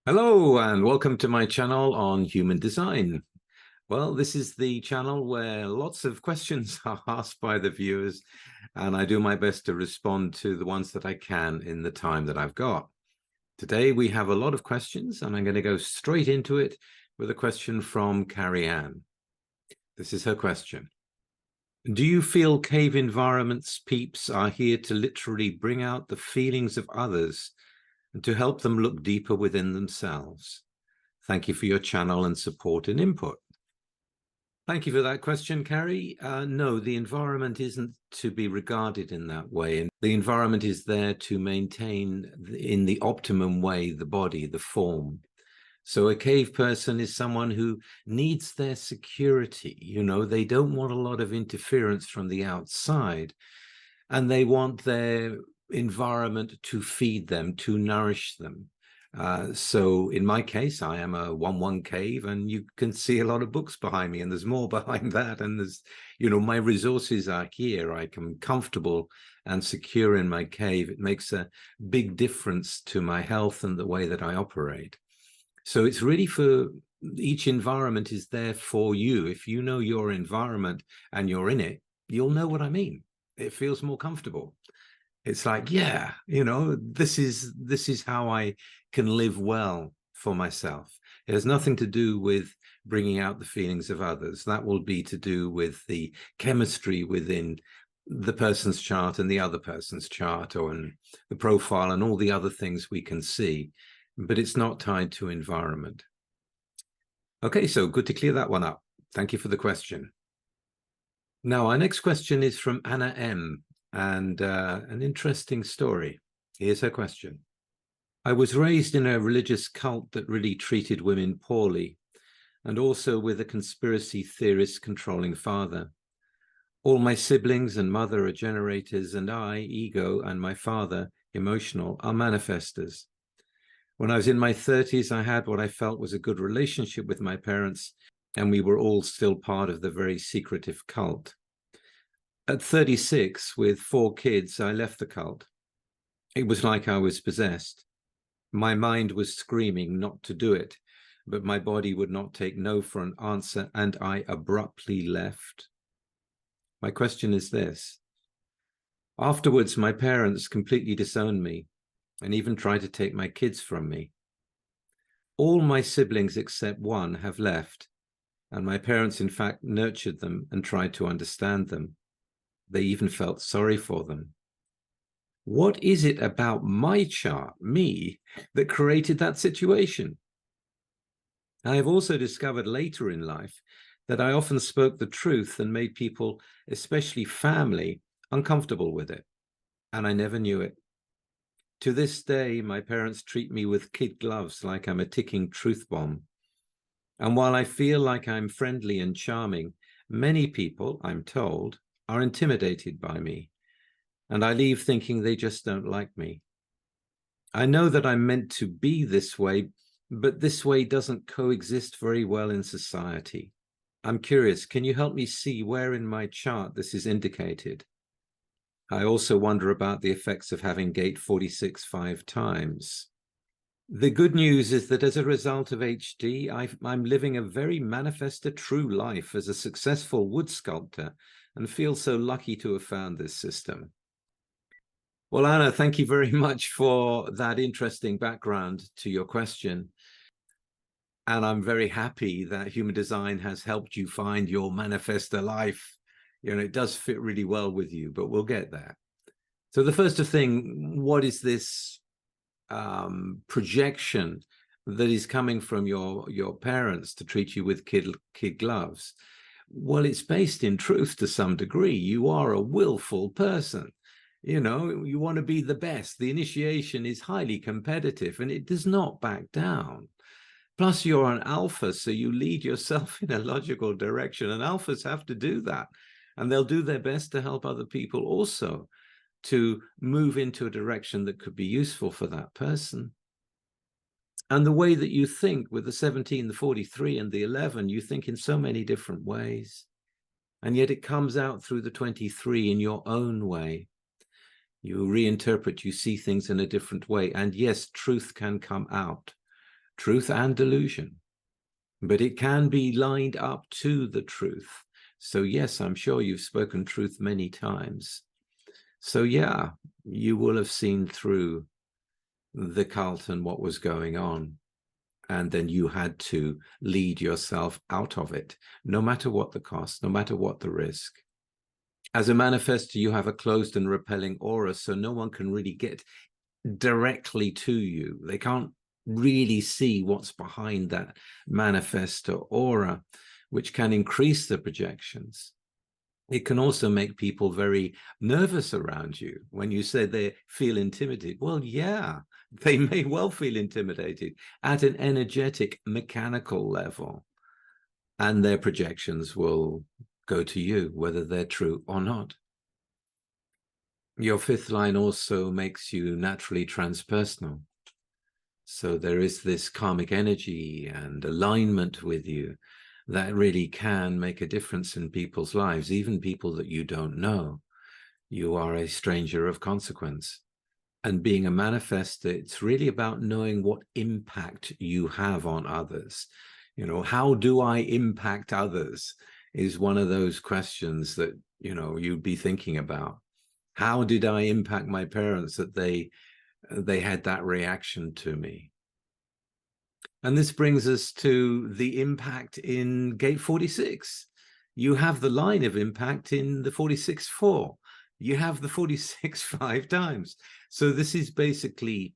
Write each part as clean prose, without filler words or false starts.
Hello and welcome to my channel on human design. Well, this is the channel where lots of questions are asked by the viewers, and I do my best to respond to the ones that I can in the time that I've got. Today we have a lot of questions, and I'm going to go straight into it with a question from Carrie Ann. This is her question. Do you feel cave environments peeps are here to literally bring out the feelings of others and to help them look deeper within themselves? Thank you for your channel and support and input. Thank you for that question, Carrie. No, the environment isn't to be regarded in that way. And the environment is there to maintain in the optimum way the body, the form. So a cave person is someone who needs their security. You know, they don't want a lot of interference from the outside, and they want their environment to feed them, to nourish them. So in my case, I am a 1-1 cave, and you can see a lot of books behind me, and there's more behind that. And there's, you know, my resources are here. I'm comfortable and secure in my cave. It makes a big difference to my health and the way that I operate. So it's really for each environment is there for you. If you know your environment and you're in it, you'll know what I mean. It feels more comfortable. It's like, yeah, you know, this is how I can live well for myself. It has nothing to do with bringing out the feelings of others. That will be to do with the chemistry within the person's chart and the other person's chart, or in the profile and all the other things we can see, but it's not tied to environment. Okay, so good to clear that one up. Thank you for the question. Now, our next question is from Anna M. And an interesting story. Here's her question. I was raised in a religious cult that really treated women poorly, and also with a conspiracy theorist controlling father. All my siblings and mother are generators, and I, ego, and my father, emotional, are manifestors. When I was in my 30s, I had what I felt was a good relationship with my parents, and we were all still part of the very secretive cult. At 36, with 4 kids, I left the cult. It was like I was possessed. My mind was screaming not to do it, but my body would not take no for an answer, and I abruptly left. My question is this. Afterwards, my parents completely disowned me and even tried to take my kids from me. All my siblings except one have left, and my parents, in fact, nurtured them and tried to understand them. They even felt sorry for them. What is it about my chart, me, that created that situation? I have also discovered later in life that I often spoke the truth and made people, especially family, uncomfortable with it, and I never knew it. To this day, my parents treat me with kid gloves like I'm a ticking truth bomb. And while I feel like I'm friendly and charming, many people, I'm told, are intimidated by me, and I leave thinking they just don't like me. I know that I'm meant to be this way, but this way doesn't coexist very well in society. I'm curious, can you help me see where in my chart this is indicated? I also wonder about the effects of having gate 46 5 times. The good news is that as a result of HD, I'm living a very manifestor true life as a successful wood sculptor, and feel so lucky to have found this system. Well, Anna, thank you very much for that interesting background to your question. And I'm very happy that human design has helped you find your manifestor life. You know, it does fit really well with you, but we'll get there. So the first thing, what is this projection that is coming from your parents to treat you with kid gloves? Well, it's based in truth to some degree. You are a willful person. You know, you want to be the best. The initiation is highly competitive, and it does not back down. Plus, you're an alpha, so you lead yourself in a logical direction, and alphas have to do that. And they'll do their best to help other people also to move into a direction that could be useful for that person. And the way that you think with the 17, the 43, and the 11, you think in so many different ways. And yet it comes out through the 23 in your own way. You reinterpret, you see things in a different way. And yes, truth can come out. truth and delusion, but it can be lined up to the truth. So yes, I'm sure you've spoken truth many times. So yeah, you will have seen through the cult and what was going on. And then you had to lead yourself out of it, no matter what the cost, no matter what the risk. As a manifestor, you have a closed and repelling aura, so no one can really get directly to you. They can't really see what's behind that manifestor aura, which can increase the projections. It can also make people very nervous around you when you say they feel intimidated. Well, yeah, they may well feel intimidated at an energetic, mechanical level, and their projections will go to you, whether they're true or not. Your fifth line also makes you naturally transpersonal. So there is this karmic energy and alignment with you that really can make a difference in people's lives, even people that you don't know. You are a stranger of consequence. And being a manifestor, it's really about knowing what impact you have on others. You know, how do I impact others is one of those questions that, you know, you'd be thinking about. How did I impact my parents that they had that reaction to me? And this brings us to the impact in gate 46. You have the line of impact in the 46-4. You have the 46 5 times. So this is basically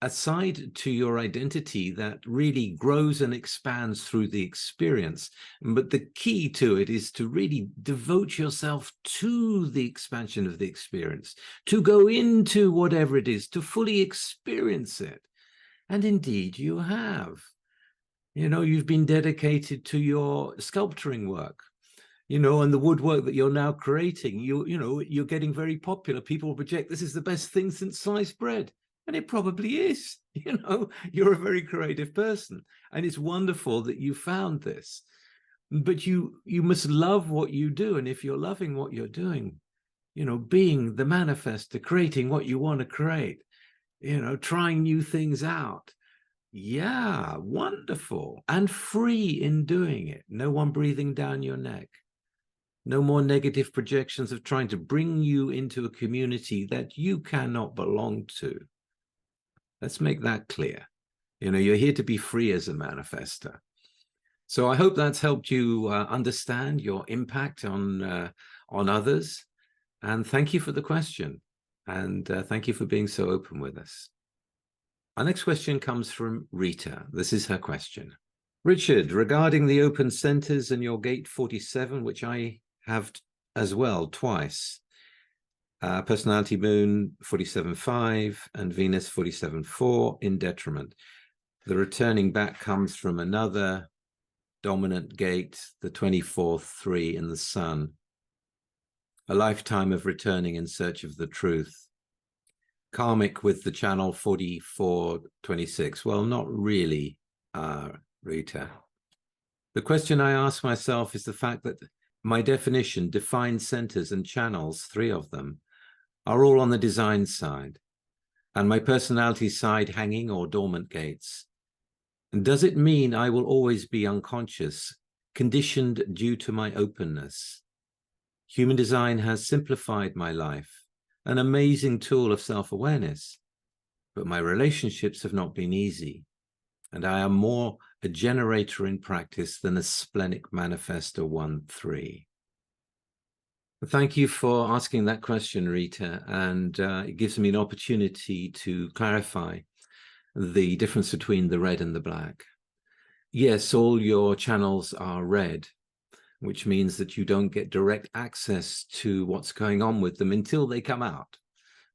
a side to your identity that really grows and expands through the experience. But the key to it is to really devote yourself to the expansion of the experience, to go into whatever it is, to fully experience it. And indeed, you have. You know, you've been dedicated to your sculpturing work, you know, and the woodwork that you're now creating. You know, you're getting very popular. People project this is the best thing since sliced bread. And it probably is. You know, you're a very creative person. And it's wonderful that you found this. But you must love what you do. And if you're loving what you're doing, you know, being the manifestor, creating what you want to create, you know, trying new things out. Yeah, wonderful. And free in doing it. No one breathing down your neck. No more negative projections of trying to bring you into a community that you cannot belong to. Let's make that clear. You know, you're here to be free as a manifestor. So I hope that's helped you understand your impact on others. And thank you for the question. And thank you for being so open with us. Our next question comes from Rita. This is her question. Richard, regarding the open centers and your gate 47, which I have as well twice, personality moon 47.5 and Venus 47.4 in detriment. The returning back comes from another dominant gate, the 24.3 in the sun. A lifetime of returning in search of the truth. Karmic with the channel 44.26. Well, not really, Rita. The question I ask myself is the fact that my definition, defined centers and channels, 3 of them, are all on the design side, and my personality side hanging or dormant gates. And does it mean I will always be unconscious, conditioned due to my openness? Human design has simplified my life, an amazing tool of self-awareness, but my relationships have not been easy, and I am more a generator in practice than a splenic manifestor 1-3. Thank you for asking that question, Rita, and it gives me an opportunity to clarify the difference between the red and the black. Yes, all your channels are red, which means that you don't get direct access to what's going on with them until they come out.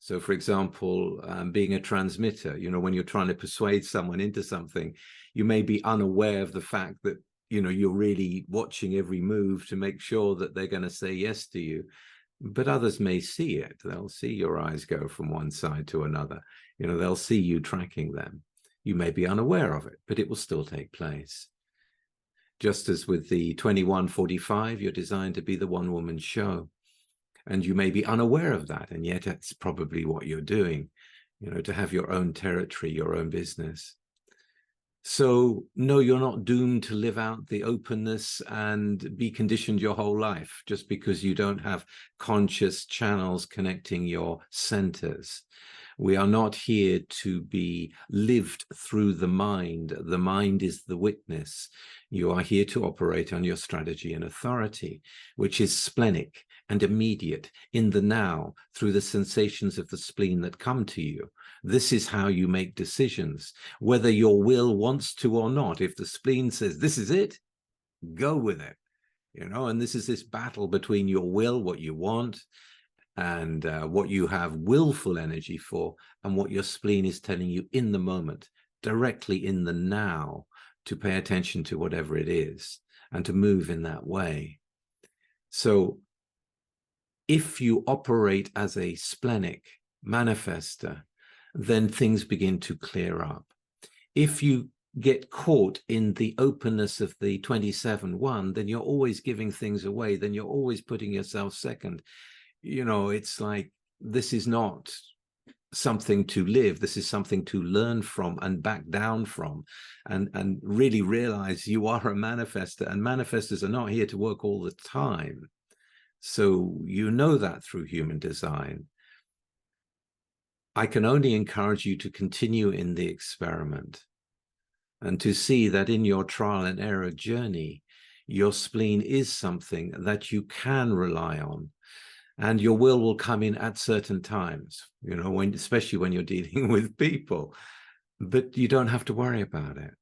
So, for example, being a transmitter, you know, when you're trying to persuade someone into something, you may be unaware of the fact that, you know, you're really watching every move to make sure that they're going to say yes to you. But others may see it. They'll see your eyes go from one side to another. You know, they'll see you tracking them. You may be unaware of it, but it will still take place. Just as with the 2145, you're designed to be the one-woman show. And you may be unaware of that, and yet that's probably what you're doing, you know, to have your own territory, your own business. So no, you're not doomed to live out the openness and be conditioned your whole life just because you don't have conscious channels connecting your centers. We are not here to be lived through the mind. The mind is the witness. You are here to operate on your strategy and authority, which is splenic and immediate in the now through the sensations of the spleen that come to you. This is how you make decisions, whether your will wants to or not. If the spleen says, this is it, go with it, and this is this battle between your will, what you want, and what you have willful energy for, and what your spleen is telling you in the moment, directly in the now, to pay attention to whatever it is and to move in that way. So if you operate as a splenic manifestor, then things begin to clear up. If you get caught in the openness of the 27-1, then you're always giving things away, then you're always putting yourself second. It's like, this is not something to live. This is something to learn from and back down from, and really realize you are a manifestor, and manifestors are not here to work all the time. So that through human design. I can only encourage you to continue in the experiment and to see that in your trial and error journey, your spleen is something that you can rely on. And your will come in at certain times, especially when you're dealing with people, but you don't have to worry about it.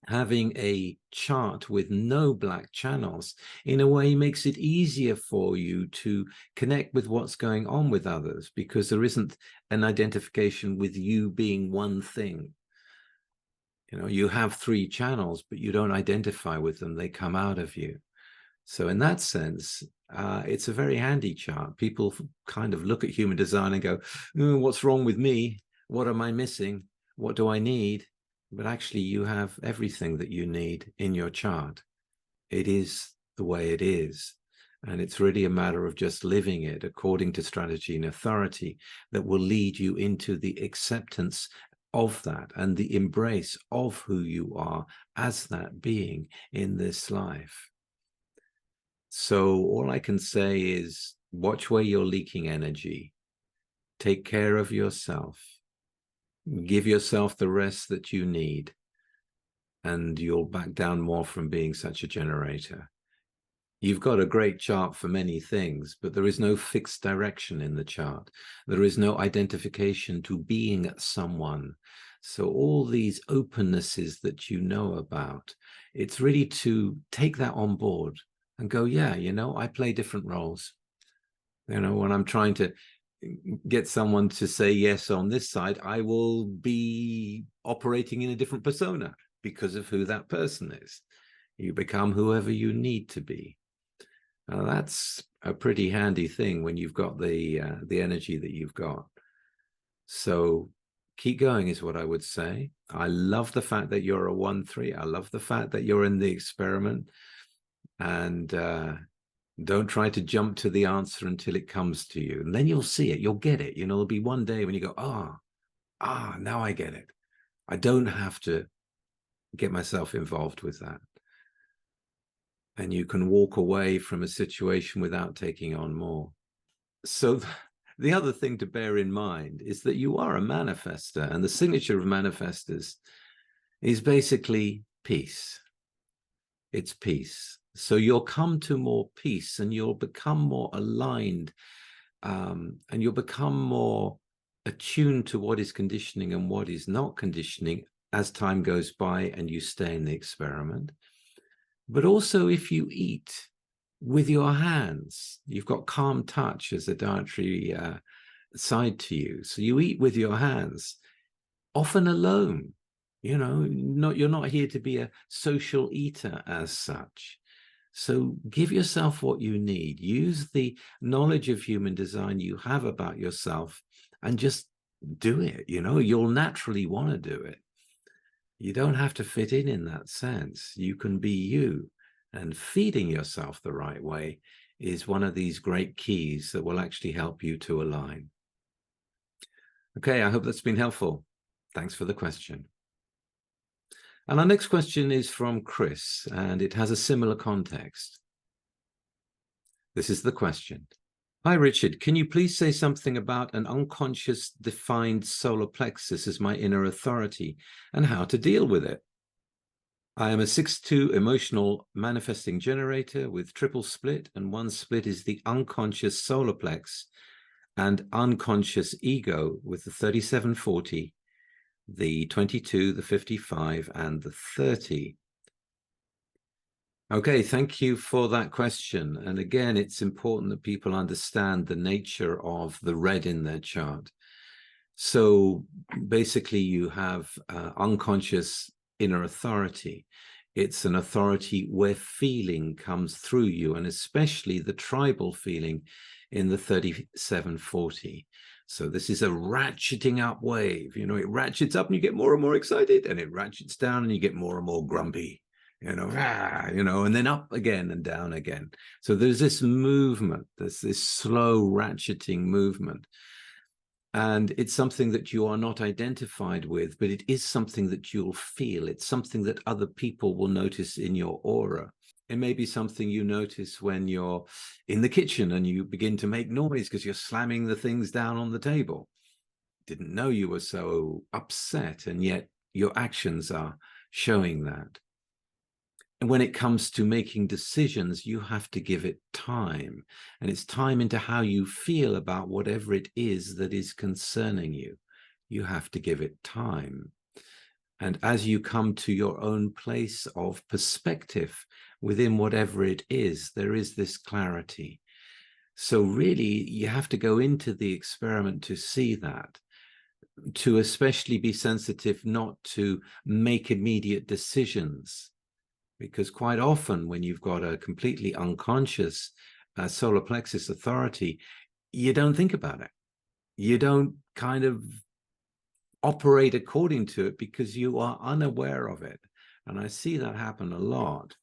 Having a chart with no black channels, in a way, makes it easier for you to connect with what's going on with others, because there isn't an identification with you being one thing. You have 3 channels, but you don't identify with them. They come out of you. So in that sense, it's a very handy chart. People kind of look at human design and go, what's wrong with me? What am I missing? What do I need? But actually, you have everything that you need in your chart. It is the way it is. And it's really a matter of just living it according to strategy and authority that will lead you into the acceptance of that and the embrace of who you are as that being in this life. So all I can say is watch where you're leaking energy. Take care of yourself. Give yourself the rest that you need, and you'll back down more from being such a generator. You've got a great chart for many things, but there is no fixed direction in the chart. There is no identification to being someone. So all these opennesses that you know about, it's really to take that on board and go, yeah, I play different roles. When I'm trying to get someone to say yes on this side, I will be operating in a different persona because of who that person is. You become whoever you need to be. Now, that's a pretty handy thing when you've got the energy that you've got. So keep going is what I would say. I love the fact that you're a 1-3. I love the fact that you're in the experiment. And don't try to jump to the answer until it comes to you. And then you'll see it. You'll get it. There'll be one day when you go, now I get it. I don't have to get myself involved with that. And you can walk away from a situation without taking on more. So the other thing to bear in mind is that you are a manifestor, and the signature of manifestors is basically peace. It's peace. So you'll come to more peace, and you'll become more aligned, and you'll become more attuned to what is conditioning and what is not conditioning as time goes by and you stay in the experiment. But also, if you eat with your hands, you've got calm touch as a dietary side to you. So you eat with your hands, often alone. You're not here to be a social eater as such. So give yourself what you need. Use the knowledge of human design you have about yourself and just do it. You'll naturally want to do it. You don't have to fit in that sense. You can be you, and feeding yourself the right way is one of these great keys that will actually help you to align. Okay, I hope that's been helpful. Thanks for the question. And our next question is from Chris, and it has a similar context. This is the question. Hi, Richard. Can you please say something about an unconscious defined solar plexus as my inner authority and how to deal with it? I am a 6-2 emotional manifesting generator with triple split, and one split is the unconscious solar plex and unconscious ego with the 3740, the 22, the 55, and the 30. Okay, thank you for that question. And again, it's important that people understand the nature of the red in their chart. So basically, you have unconscious inner authority. It's an authority where feeling comes through you, and especially the tribal feeling in the 3740. So this is a ratcheting up wave. You know, it ratchets up and you get more and more excited, and it ratchets down and you get more and more grumpy. You know, and then up again and down again. So there's this movement, there's this slow ratcheting movement. And it's something that you are not identified with, but it is something that you'll feel. It's something that other people will notice in your aura. It may be something you notice when you're in the kitchen and you begin to make noise because you're slamming the things down on the table. Didn't know you were so upset, and yet your actions are showing that. And when it comes to making decisions, you have to give it time. And it's time into how you feel about whatever it is that is concerning you. You have to give it time. And as you come to your own place of perspective within whatever it is, there is this clarity. So really, you have to go into the experiment to see that, to especially be sensitive not to make immediate decisions. Because quite often when you've got a completely unconscious solar plexus authority, you don't think about it. You don't kind of operate according to it because you are unaware of it. And I see that happen a lot.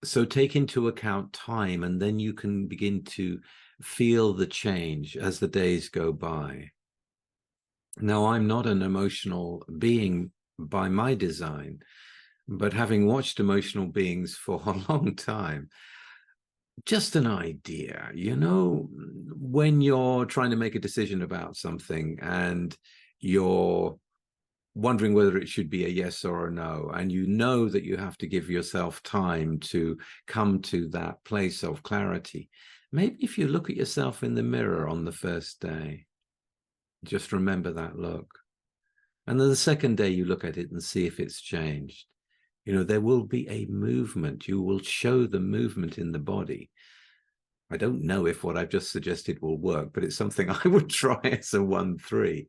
So take into account time, and then you can begin to feel the change as the days go by. Now, I'm not an emotional being by my design, but having watched emotional beings for a long time, just an idea, you know, when you're trying to make a decision about something and you're wondering whether it should be a yes or a no, and you know that you have to give yourself time to come to that place of clarity. Maybe if you look at yourself in the mirror on the first day, just remember that look. And then the second day you look at it and see if it's changed. You know, there will be a movement. You will show the movement in the body. I don't know if what I've just suggested will work, but it's something I would try as a 1-3.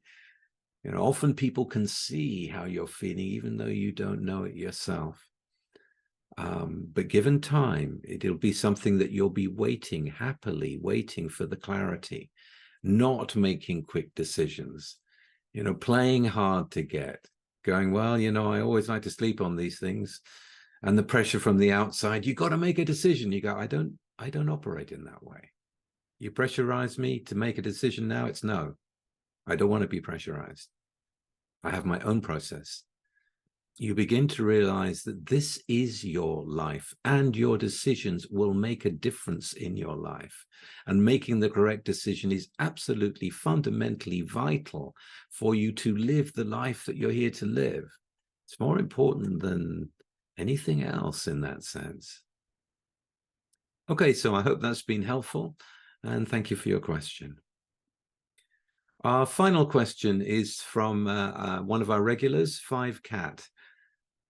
You know, often people can see how you're feeling, even though you don't know it yourself. But given time, it'll be something that you'll be waiting, happily waiting for the clarity, not making quick decisions, you know, playing hard to get. Going, well, you know, I always like to sleep on these things, and the pressure from the outside, you got to make a decision. You go, I don't operate in that way. You pressurize me to make a decision now, it's no. I don't want to be pressurized. I have my own process. You begin to realize that this is your life, and your decisions will make a difference in your life. And making the correct decision is absolutely fundamentally vital for you to live the life that you're here to live. It's more important than anything else in that sense. Okay, so I hope that's been helpful, and thank you for your question. Our final question is from one of our regulars, 5Cat.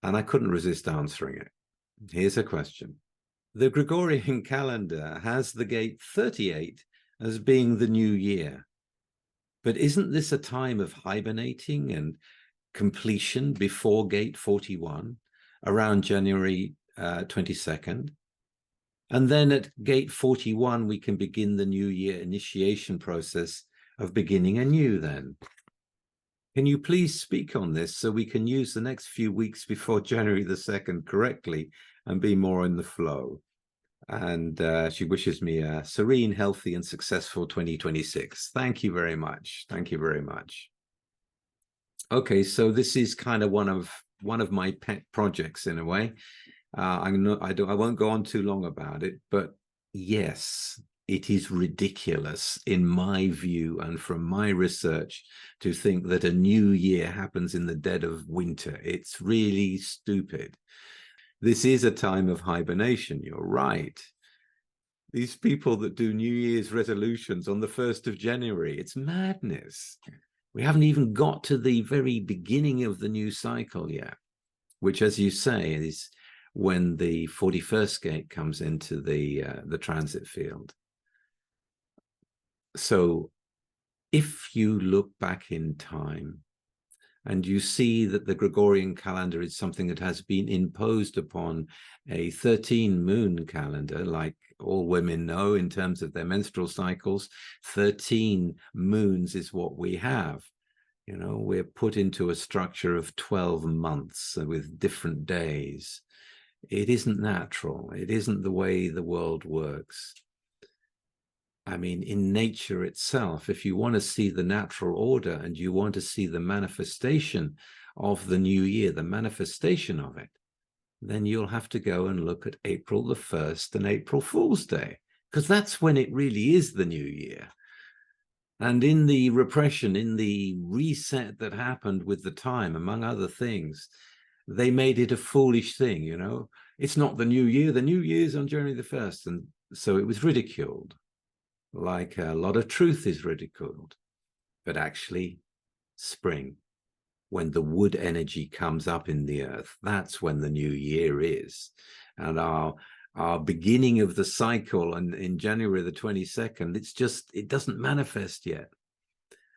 And I couldn't resist answering it. Here's a question. The Gregorian calendar has the gate 38 as being the new year. But isn't this a time of hibernating and completion before gate 41, around January 22nd? And then at gate 41, we can begin the new year initiation process of beginning anew then. Can you please speak on this so we can use the next few weeks before January the 2nd correctly and be more in the flow? And she wishes me a serene, healthy, and successful 2026. Thank you very much. Thank you very much. Okay, so this is kind of one of one of my pet projects in a way. I won't go on too long about it, but yes, it is ridiculous in my view and from my research to think that a new year happens in the dead of winter. It's really stupid. This is a time of hibernation, you're right. These people that do New Year's resolutions on the 1st of January, it's madness. We haven't even got to the very beginning of the new cycle yet, which, as you say, is when the 41st gate comes into the transit field. So if you look back in time and you see that the Gregorian calendar is something that has been imposed upon a 13 moon calendar, like all women know in terms of their menstrual cycles, 13 moons is what we have. You know, we're put into a structure of 12 months with different days. It isn't natural. It isn't the way the world works. I mean, in nature itself, if you want to see the natural order and you want to see the manifestation of the new year, the manifestation of it, then you'll have to go and look at April the 1st and April Fool's Day, because that's when it really is the new year. And in the repression, in the reset that happened with the time, among other things, they made it a foolish thing, you know. It's not the new year. The new year's on January the 1st. And so it was ridiculed, like a lot of truth is ridiculed. But actually, spring, when the wood energy comes up in the earth, that's when the new year is. And our beginning of the cycle, and in January the 22nd, it doesn't manifest yet.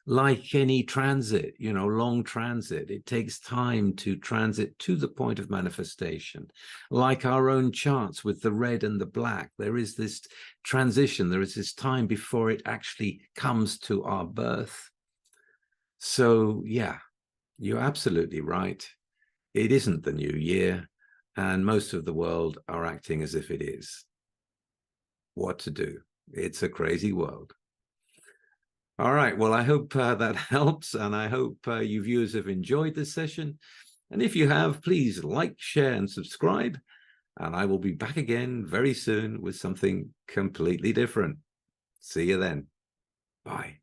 Like any transit, you know, long transit, it takes time to transit to the point of manifestation. Like our own charts with the red and the black, there is this transition, there is this time before it actually comes to our birth. So yeah, you're absolutely right. It isn't the new year, and most of the world are acting as if it is. What to do? It's a crazy world. All right, well, I hope that helps, and I hope you viewers have enjoyed this session. And if you have, please like, share, and subscribe. And I will be back again very soon with something completely different. See you then. Bye.